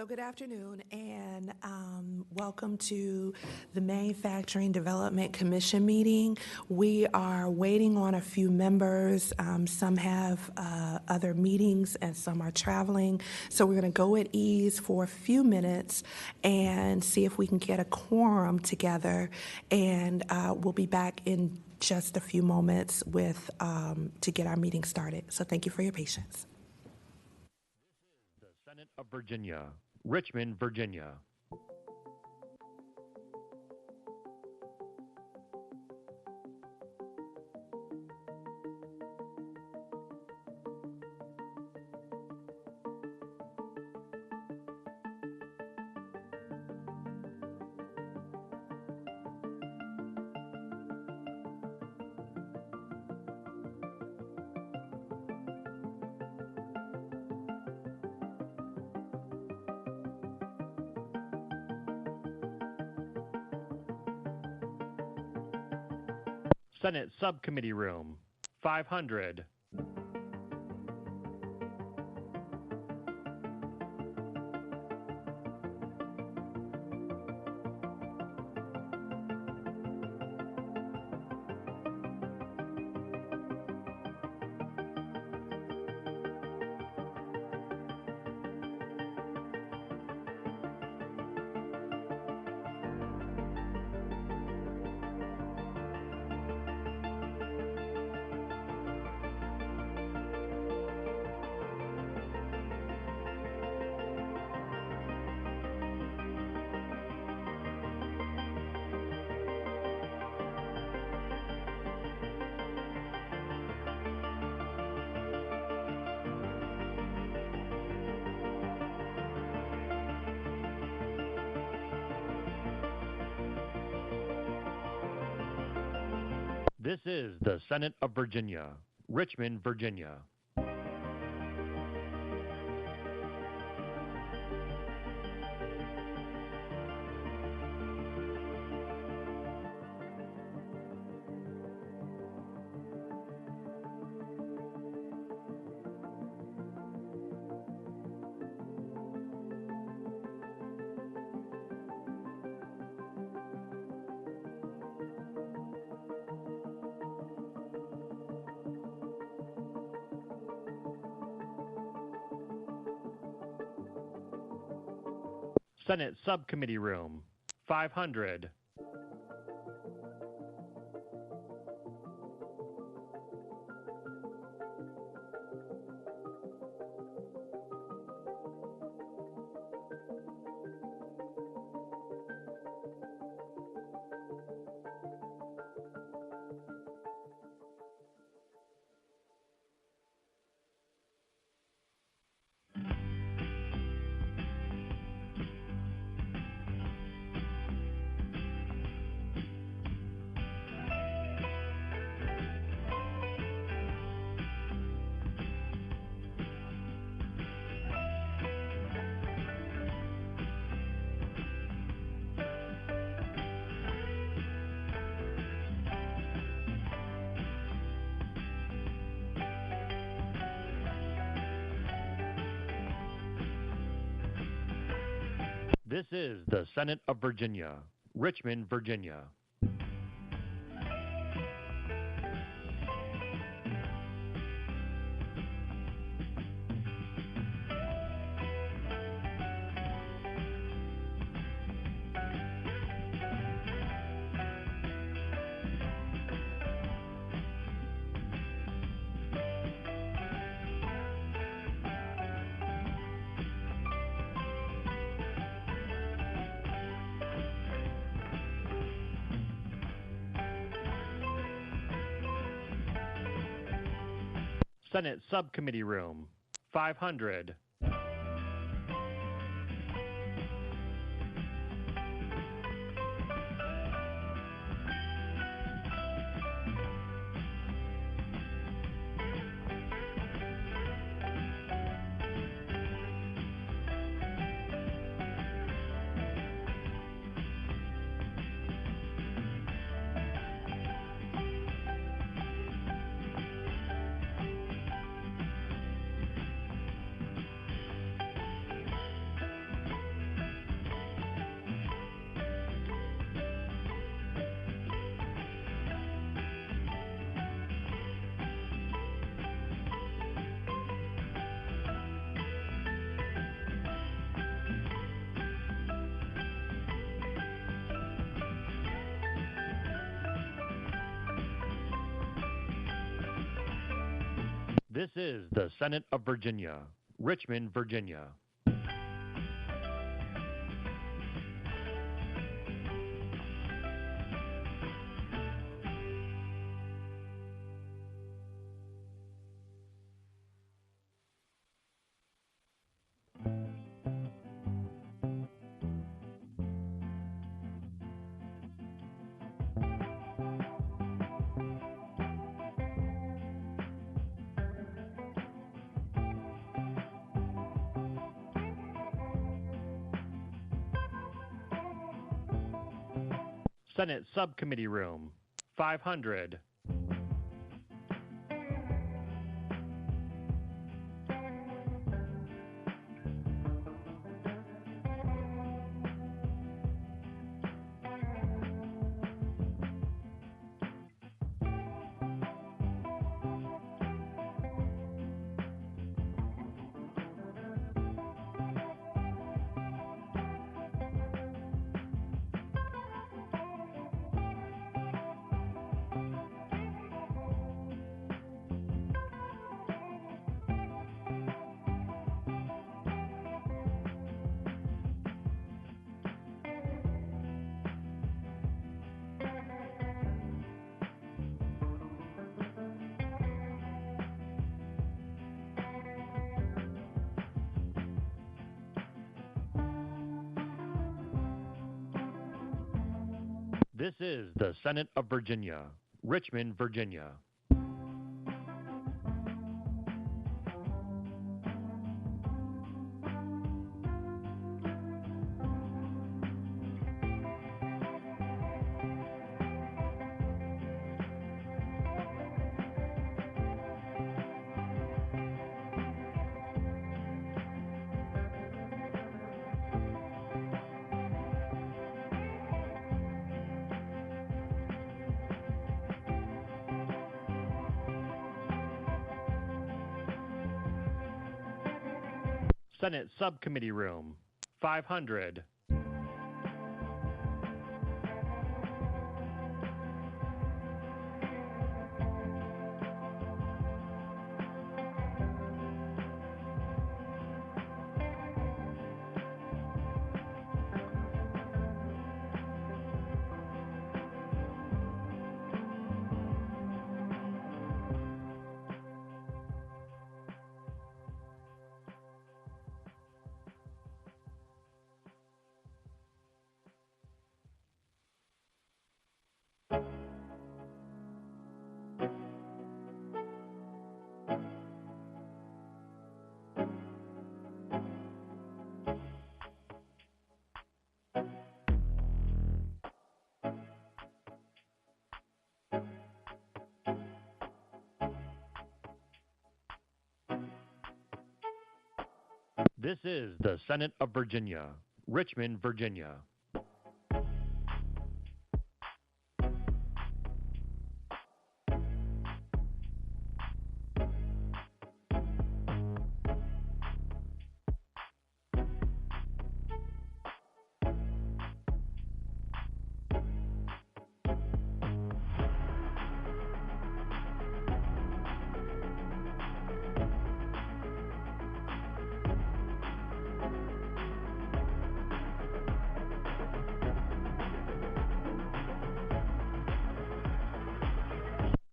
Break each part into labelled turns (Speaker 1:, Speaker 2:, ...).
Speaker 1: So good afternoon, and welcome to the Manufacturing Development Commission meeting. We are waiting on a few members. Some have other meetings and some are traveling. So we're going to go at ease for a few minutes and see if we can get a quorum together, and we'll be back in just a few moments with to get our meeting started. So thank you for your patience.
Speaker 2: Senate of Virginia, Richmond, Virginia. Senate Subcommittee Room, 500. This is the Senate of Virginia, Richmond, Virginia. Senate Subcommittee Room, 500. This is the Senate of Virginia, Richmond, Virginia. Senate Subcommittee Room, 500. This is the Senate of Virginia, Richmond, Virginia. Senate Subcommittee Room, 500. This is the Senate of Virginia, Richmond, Virginia. Senate Subcommittee Room, 500. This is the Senate of Virginia, Richmond, Virginia.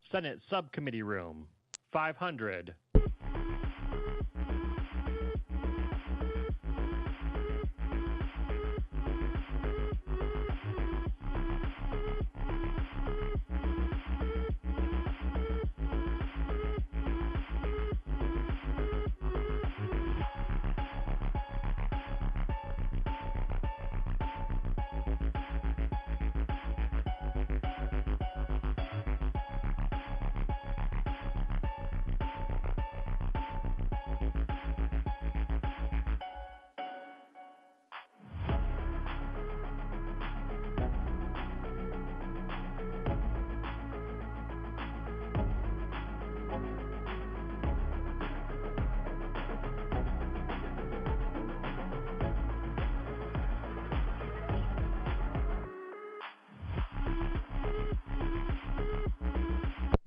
Speaker 2: Senate Subcommittee Room, 500.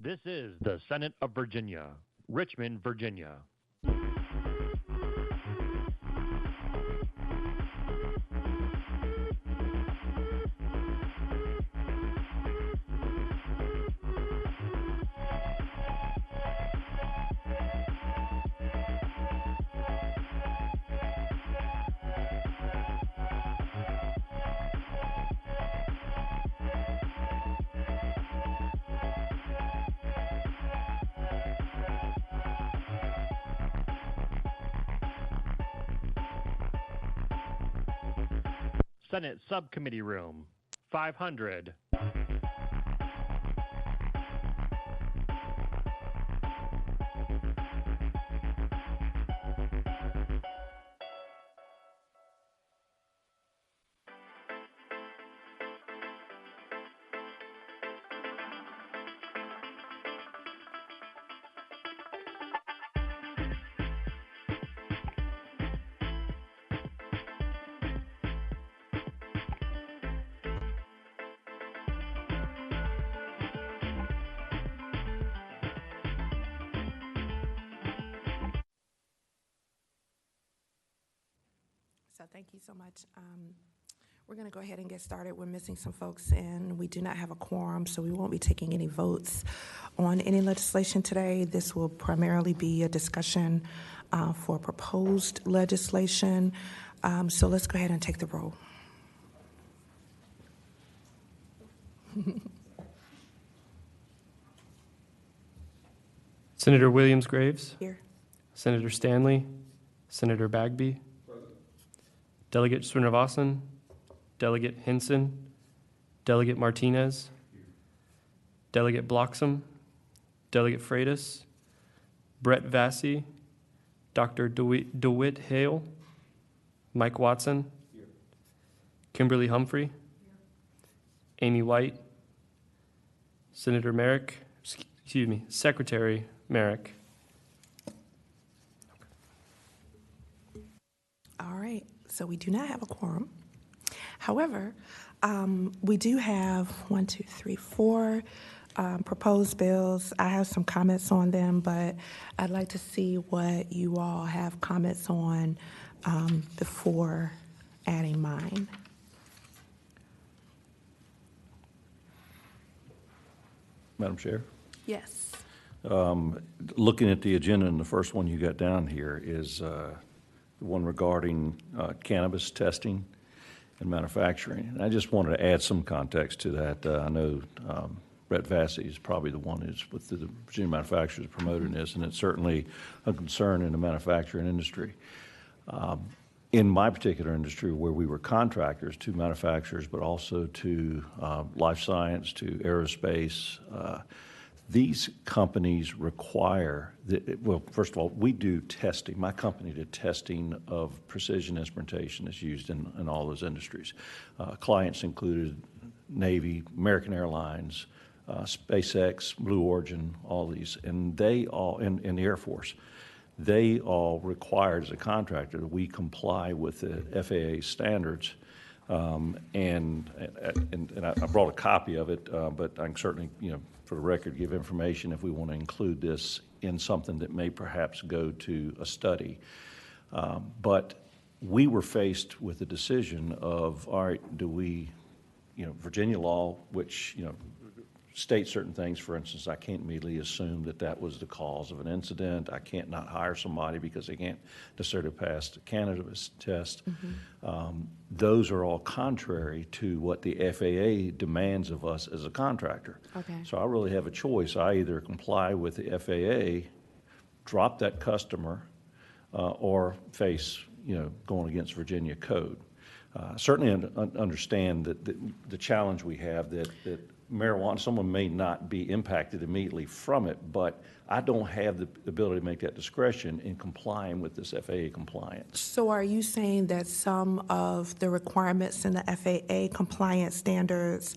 Speaker 2: This is the Senate of Virginia, Richmond, Virginia. Senate Subcommittee Room, 500.
Speaker 1: So thank you so much. We're going to go ahead and get started. We're missing some folks, and we do not have a quorum, so we won't be taking any votes on any legislation today. This will primarily be a discussion for proposed legislation. So let's go ahead and take the roll.
Speaker 3: Senator Williams-Graves.
Speaker 1: Here.
Speaker 3: Senator Stanley. Senator Bagby. Delegate Srinivasan. Delegate Hinson. Delegate Martinez. Delegate Bloxham. Delegate Freitas. Brett Vassy. Dr. DeWitt Hale. Mike Watson. Kimberly Humphrey. Amy White. Senator Merrick. Secretary Merrick.
Speaker 1: All right, so we do not have a quorum. However, we do have 4 proposed bills. I have some comments on them, but I'd like to see what you all have comments on before adding mine.
Speaker 4: Madam Chair?
Speaker 1: Yes.
Speaker 4: Looking at the agenda, and the first one you got down here is the one regarding cannabis testing and manufacturing. And I just wanted to add some context to that. I know Brett Vassy is probably the one who's with the Virginia manufacturers promoting this, and it's certainly a concern in the manufacturing industry. In my particular industry, where we were contractors to manufacturers, but also to life science, to aerospace, these companies require that, well, first of all, we do testing. My company did testing of precision instrumentation that's used in all those industries. Clients included Navy, American Airlines, SpaceX, Blue Origin, all these, and they all, in the Air Force, they all required as a contractor that we comply with the FAA standards. And I brought a copy of it, but I can certainly, for the record, give information if we want to include this in something that may perhaps go to a study. But we were faced with the decision of, all right, do we, Virginia law, which, states certain things. For instance, I can't immediately assume that that was the cause of an incident. I can't not hire somebody because they can't necessarily pass the cannabis test. Mm-hmm. Those are all contrary to what the FAA demands of us as a contractor.
Speaker 1: Okay.
Speaker 4: So I really have a choice. I either comply with the FAA, drop that customer, or face, going against Virginia code. Certainly understand that the challenge we have that marijuana, someone may not be impacted immediately from it, but I don't have the ability to make that discretion in complying with this FAA compliance.
Speaker 1: So are you saying that some of the requirements in the FAA compliance standards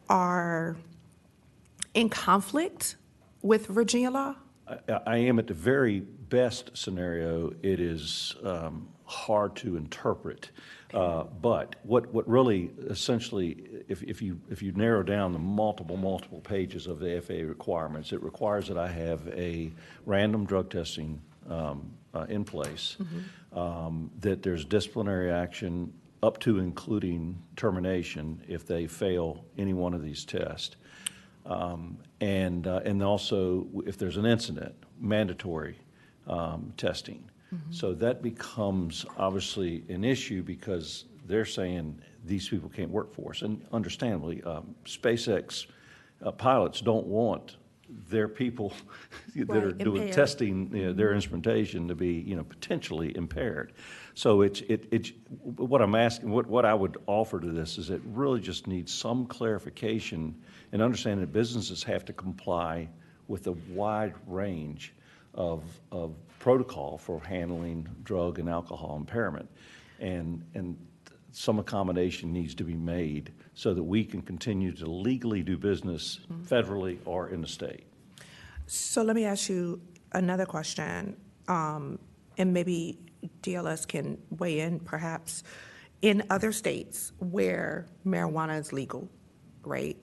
Speaker 1: are in conflict with Virginia law?
Speaker 4: I am at the very best scenario, it is hard to interpret. But what really essentially, if you narrow down the multiple pages of the FAA requirements, it requires that I have a random drug testing in place, that there's disciplinary action up to including termination if they fail any one of these tests. And also, if there's an incident, mandatory testing. So that becomes obviously an issue because they're saying these people can't work for us. And understandably, SpaceX pilots don't want their people that are
Speaker 1: Right,
Speaker 4: doing
Speaker 1: impaired.
Speaker 4: testing, their instrumentation to be, potentially impaired. So it's what I'm asking, what I would offer to this is it really just needs some clarification and understanding that businesses have to comply with a wide range of protocol for handling drug and alcohol impairment. And some accommodation needs to be made so that we can continue to legally do business federally or in the state.
Speaker 1: So let me ask you another question, and maybe DLS can weigh in perhaps. In other states where marijuana is legal, right?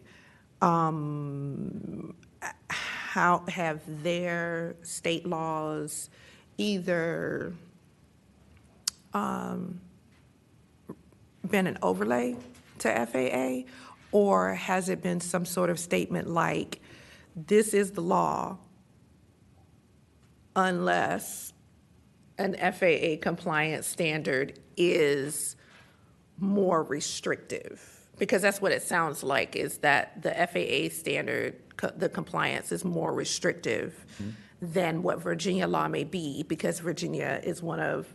Speaker 1: How have their state laws either been an overlay to FAA, or has it been some sort of statement like, this is the law unless an FAA compliance standard is more restrictive? Because that's what it sounds like, is that the FAA standard, the compliance is more restrictive than what Virginia law may be, because Virginia is one of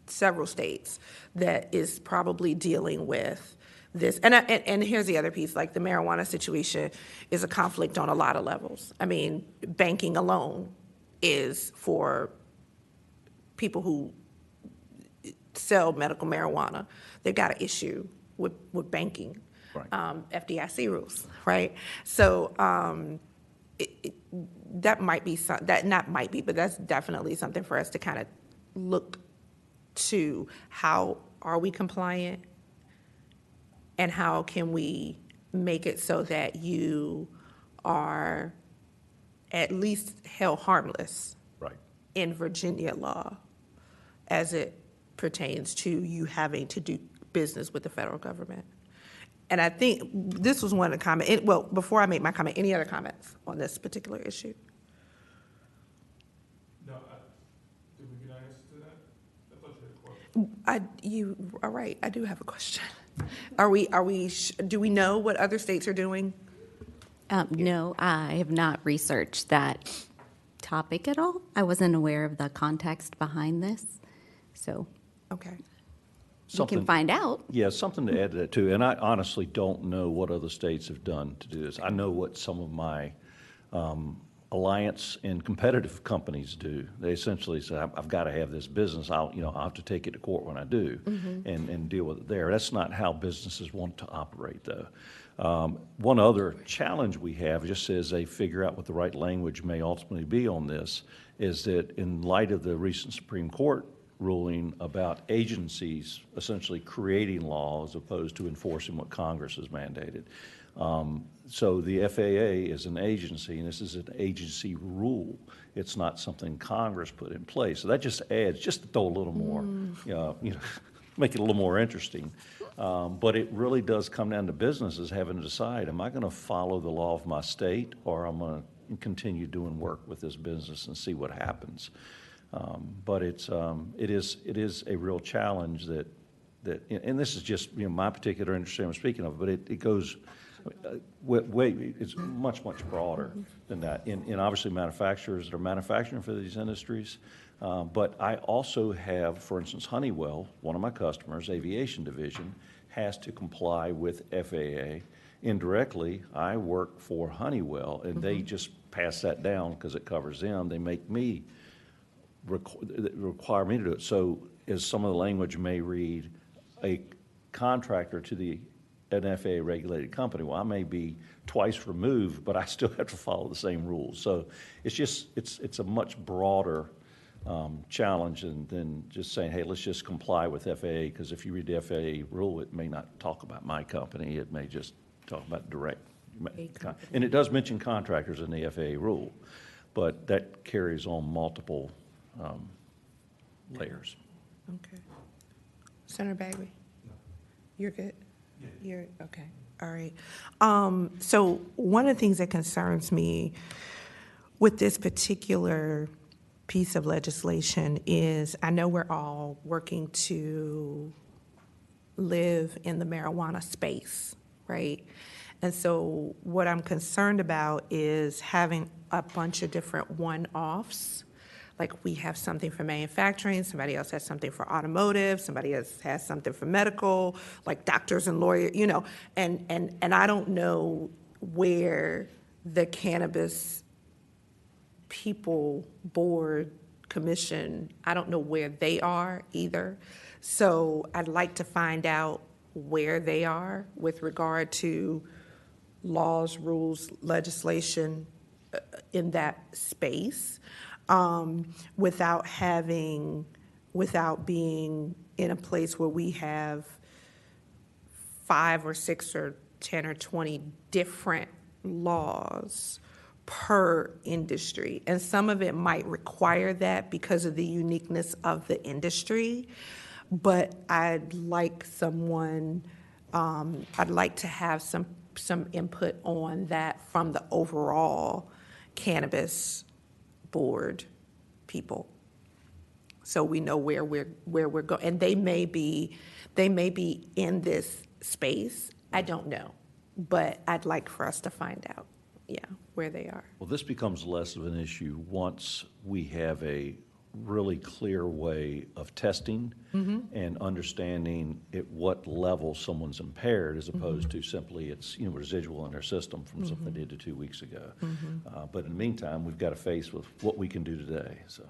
Speaker 1: several states that is probably dealing with this. And here's the other piece, like the marijuana situation is a conflict on a lot of levels. I mean, banking alone is for people who sell medical marijuana. They've got an issue with banking,
Speaker 4: Right.
Speaker 1: FDIC rules, right? So that might be, but that's definitely something for us to kind of look to. How are we compliant? And how can we make it so that you are at least held harmless
Speaker 4: Right.
Speaker 1: in Virginia law as it pertains to you having to do business with the federal government? And I think this was one of the comments. Well, before I make my comment, any other comments on this particular issue?
Speaker 5: No, did we get an answer to that? I thought you had a question.
Speaker 1: You are right. I do have a question. Do we know what other states are doing?
Speaker 6: No, I have not researched that topic at all. I wasn't aware of the context behind this, so
Speaker 1: Okay.
Speaker 6: we can find out.
Speaker 4: Yeah, something to add to that too. And I honestly don't know what other states have done to do this. I know what some of my alliance and competitive companies do. They essentially say, I've got to have this business. I'll have to take it to court when I do and deal with it there. That's not how businesses want to operate, though. One other challenge we have, just as they figure out what the right language may ultimately be on this, is that in light of the recent Supreme Court ruling about agencies essentially creating law as opposed to enforcing what Congress has mandated. So the FAA is an agency, and this is an agency rule. It's not something Congress put in place. So that just adds, just to throw a little more, make it a little more interesting. But it really does come down to businesses having to decide, am I going to follow the law of my state, or I'm going to continue doing work with this business and see what happens? But it is a real challenge that, and this is just my particular industry I'm speaking of, but it goes way, it's much broader than that. In obviously manufacturers that are manufacturing for these industries, but I also have, for instance, Honeywell, one of my customers, aviation division, has to comply with FAA. Indirectly, I work for Honeywell, and they just pass that down because it covers them. They make me require me to do it. So as some of the language may read, a contractor to the an FAA-regulated company. Well, I may be twice removed, but I still have to follow the same rules. So it's just, it's a much broader challenge than just saying, hey, let's just comply with FAA, because if you read the FAA rule, it may not talk about my company. It may just talk about direct. And it does mention contractors in the FAA rule, but that carries on multiple layers.
Speaker 1: Okay. Senator Bagley? You're good? You're, okay, all right. So one of the things that concerns me with this particular piece of legislation is, I know we're all working to live in the marijuana space, right? And so what I'm concerned about is having a bunch of different one-offs. Like, we have something for manufacturing, somebody else has something for automotive, somebody else has something for medical, like doctors and lawyers, you know, and I don't know where the cannabis people, board, commission, I don't know where they are either. So I'd like to find out where they are with regard to laws, rules, legislation in that space, without being in a place where we have 5 or 6 or 10 or 20 different laws per industry. And some of it might require that because of the uniqueness of the industry. But I'd like to have some input on that from the overall cannabis board people, so we know where we're going. And they may be in this space. I don't know, but I'd like for us to find out, where they are.
Speaker 4: Well, this becomes less of an issue once we have a really clear way of testing and understanding at what level someone's impaired, as opposed to simply it's residual in their system from something they did 2 weeks ago. But in the meantime, we've got to face with what we can do today. So,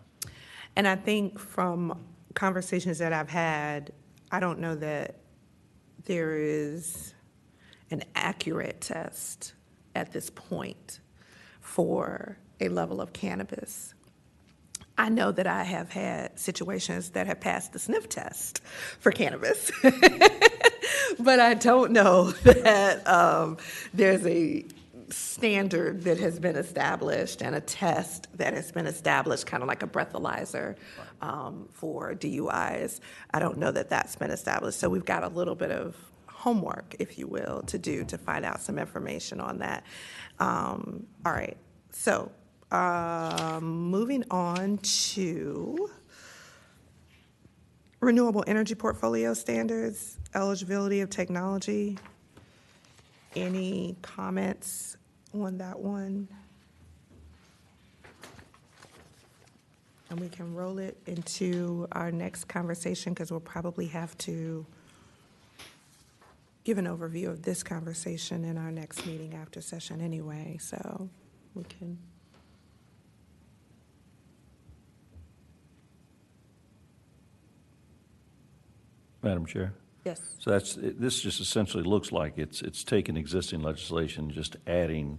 Speaker 1: and I think from conversations that I've had, I don't know that there is an accurate test at this point for a level of cannabis. I know that I have had situations that have passed the sniff test for cannabis, but I don't know that there's a standard that has been established and a test that has been established, kind of like a breathalyzer for DUIs. I don't know that that's been established. So we've got a little bit of homework, if you will, to do to find out some information on that. All right, so moving on to renewable energy portfolio standards, eligibility of technology. Any comments on that one? And we can roll it into our next conversation, because we'll probably have to give an overview of this conversation in our next meeting after session anyway, so we can.
Speaker 4: Madam Chair?
Speaker 1: Yes.
Speaker 4: So this just essentially looks like it's taking existing legislation, just adding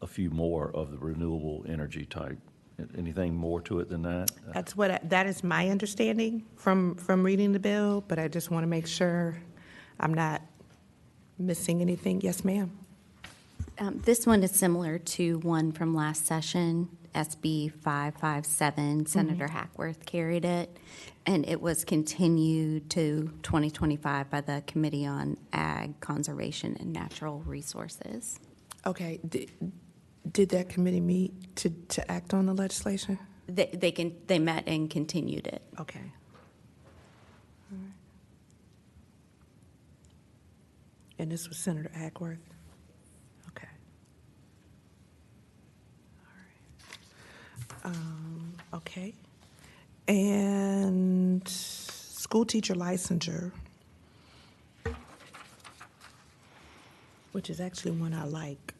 Speaker 4: a few more of the renewable energy type. Anything more to it than that?
Speaker 1: That is my understanding from reading the bill, but I just want to make sure I'm not missing anything. Yes, ma'am.
Speaker 6: This one is similar to one from last session, SB 557. Senator Hackworth carried it, and it was continued to 2025 by the Committee on Ag, Conservation, and Natural Resources.
Speaker 1: Okay. Did that committee meet to act on the legislation?
Speaker 6: They met and continued it.
Speaker 1: Okay. All right. And this was Senator Hackworth? Okay. All right. Okay. And school teacher licensure, which is actually one I like.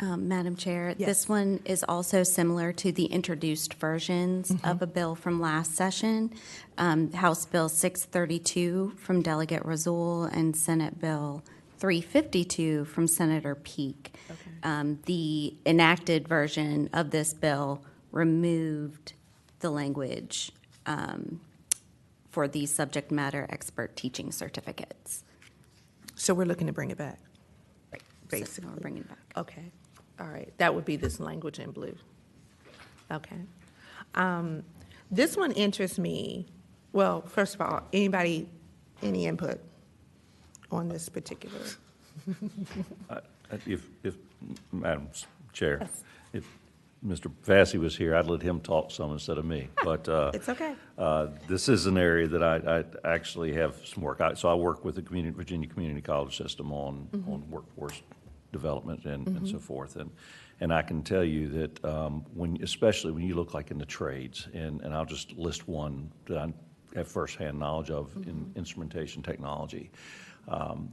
Speaker 6: Madam Chair,
Speaker 1: Yes.
Speaker 6: this one is also similar to the introduced versions of a bill from last session. House Bill 632 from Delegate Razul and Senate Bill 352 from Senator Peake. The enacted version of this bill removed the language for the subject matter expert teaching certificates.
Speaker 1: So we're looking to bring it back,
Speaker 6: So
Speaker 1: basically.
Speaker 6: we're bringing it back.
Speaker 1: Okay, all right. That would be this language in blue. Okay. This one interests me. Well, first of all, anybody, any input on this particular?
Speaker 4: If Madam Chair,
Speaker 1: Yes.
Speaker 4: if Mr. Vassy was here, I'd let him talk some instead of me. But
Speaker 1: It's okay.
Speaker 4: this is an area that I actually have some work. So I work with the Virginia Community College system on workforce development and so forth. And I can tell you that especially when you look like in the trades, and I'll just list one that I have firsthand knowledge of in instrumentation technology.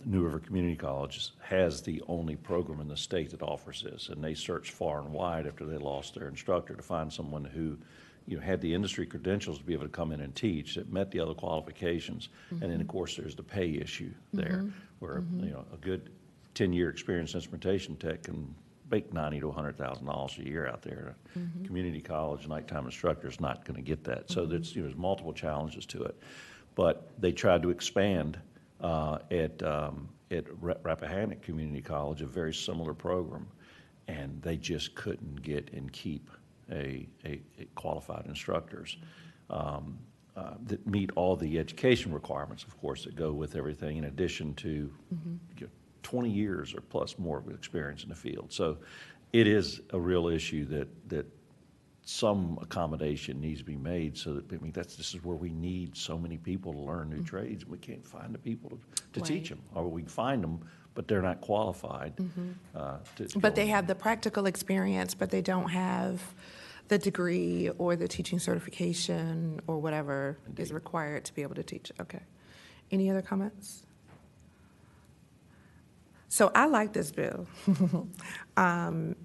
Speaker 4: New River Community College has the only program in the state that offers this, and they searched far and wide after they lost their instructor to find someone who, had the industry credentials to be able to come in and teach, that met the other qualifications. And then, of course, there's the pay issue there, where a good 10-year experienced instrumentation tech can make $90,000 to $100,000 a year out there. Community college nighttime instructor is not going to get that. So there's multiple challenges to it. But they tried to expand at Rappahannock Community College, a very similar program, and they just couldn't get and keep a qualified instructors that meet all the education requirements, of course, that go with everything, in addition to 20 years or plus more of experience in the field. So it is a real issue that some accommodation needs to be made, so that, this is where we need so many people to learn new trades, and we can't find the people to teach them. Or we find them, but they're not qualified.
Speaker 1: But they have the practical experience, but they don't have the degree or the teaching certification or whatever is required to be able to teach. Okay. Any other comments? So I like this bill. And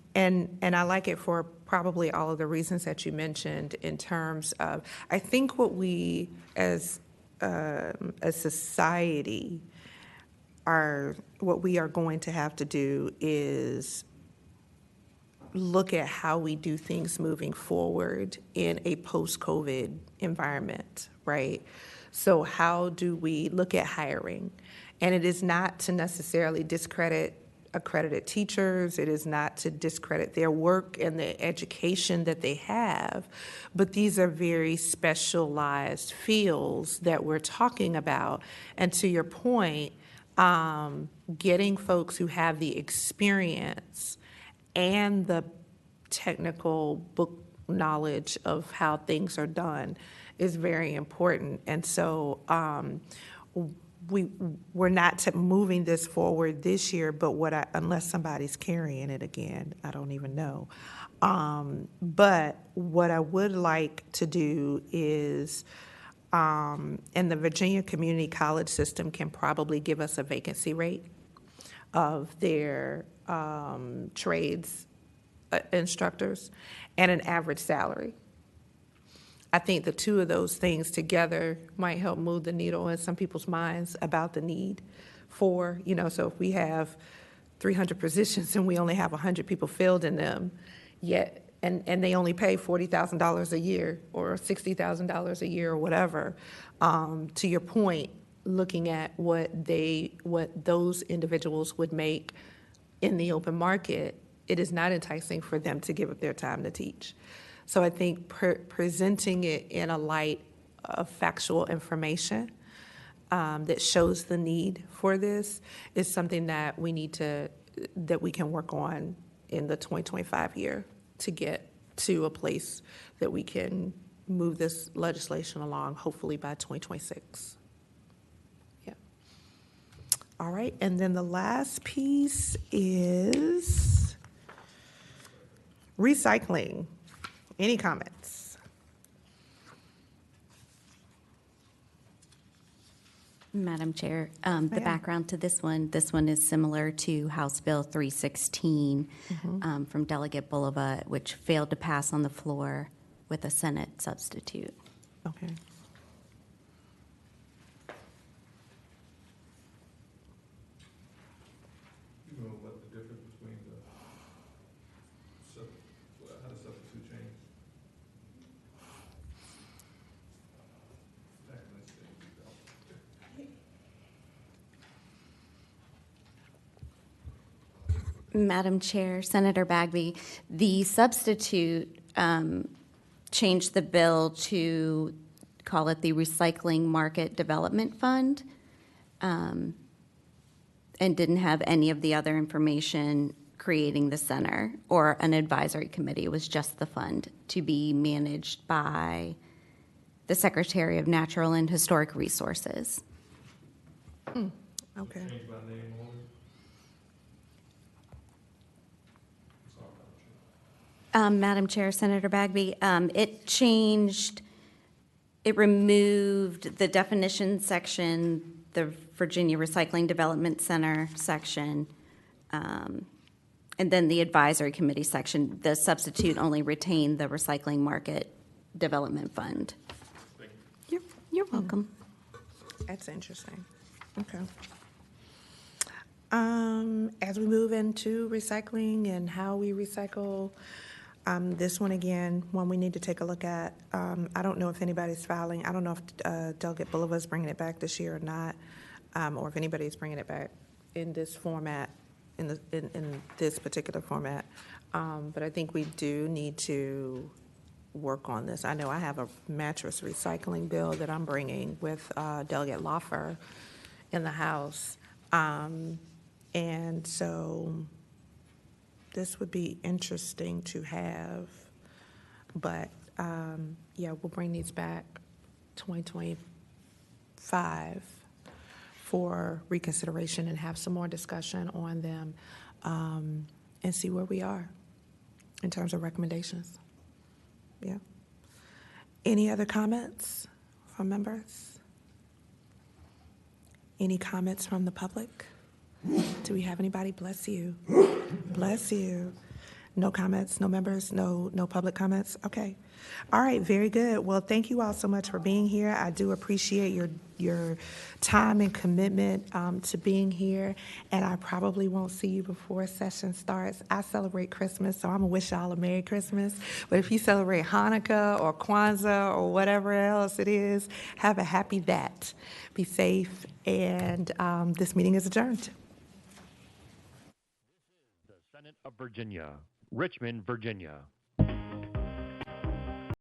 Speaker 1: I like it for probably all of the reasons that you mentioned in terms of, I think what we as a society what we are going to have to do is look at how we do things moving forward in a post-COVID environment, right? So how do we look at hiring? And it is not to necessarily discredit accredited teachers. It is not to discredit their work and the education that they have, but these are very specialized fields that we're talking about. And to your point, getting folks who have the experience and the technical book knowledge of how things are done is very important. And so we're not moving this forward this year, but unless somebody's carrying it again, I don't even know. But what I would like to do is, and the Virginia Community College system can probably give us a vacancy rate of their trades instructors and an average salary. I think the two of those things together might help move the needle in some people's minds about the need for, so if we have 300 positions and we only have 100 people filled in them, yet, and they only pay $40,000 a year or $60,000 a year or whatever, to your point, looking at what those individuals would make in the open market, it is not enticing for them to give up their time to teach. So I think presenting it in a light of factual information that shows the need for this is something that we can work on in the 2025 year to get to a place that we can move this legislation along, hopefully by 2026. Yeah. All right, and then the last piece is recycling. Any comments?
Speaker 6: Madam Chair, the
Speaker 1: ma'am.
Speaker 6: background to this one is similar to House Bill 316 from Delegate Bulova, which failed to pass on the floor with a Senate substitute.
Speaker 1: Okay.
Speaker 5: You know what the difference between how the substitute changed? Back in this thing,
Speaker 6: Madam Chair, Senator Bagby, the substitute changed the bill to call it the Recycling Market Development Fund, and didn't have any of the other information creating the center or an advisory committee. It was just the fund to be managed by the Secretary of Natural and Historic Resources.
Speaker 1: Okay.
Speaker 5: changed by name only? Sorry,
Speaker 6: Madam Chair, Senator Bagby, it removed the definition section, the Virginia Recycling Development Center section, and then the advisory committee section. The substitute only retained the Recycling Market Development Fund. You're welcome.
Speaker 1: That's interesting. Okay. As we move into recycling and how we recycle, this one again, one we need to take a look at. I don't know if anybody's filing. I don't know if Delegate Bulova is bringing it back this year or not, or if anybody's bringing it back in this format, in this particular format. But I think we do need to work on this. I know I have a mattress recycling bill that I'm bringing with Delegate Loffer in the House. And so this would be interesting to have, but yeah, we'll bring these back 2025 for reconsideration and have some more discussion on them, and see where we are in terms of recommendations. Yeah. Any other comments from members? Any comments from the public? Do we have anybody? Bless you. Bless you. No comments, no members, no public comments? Okay. All right, very good. Well, thank you all so much for being here. I do appreciate your time and commitment to being here, and I probably won't see you before session starts. I celebrate Christmas, so I'm gonna wish y'all a Merry Christmas. But if you celebrate Hanukkah or Kwanzaa or whatever else it is, have a happy that. Be safe, and this meeting is adjourned.
Speaker 2: The Senate of Virginia, Richmond, Virginia.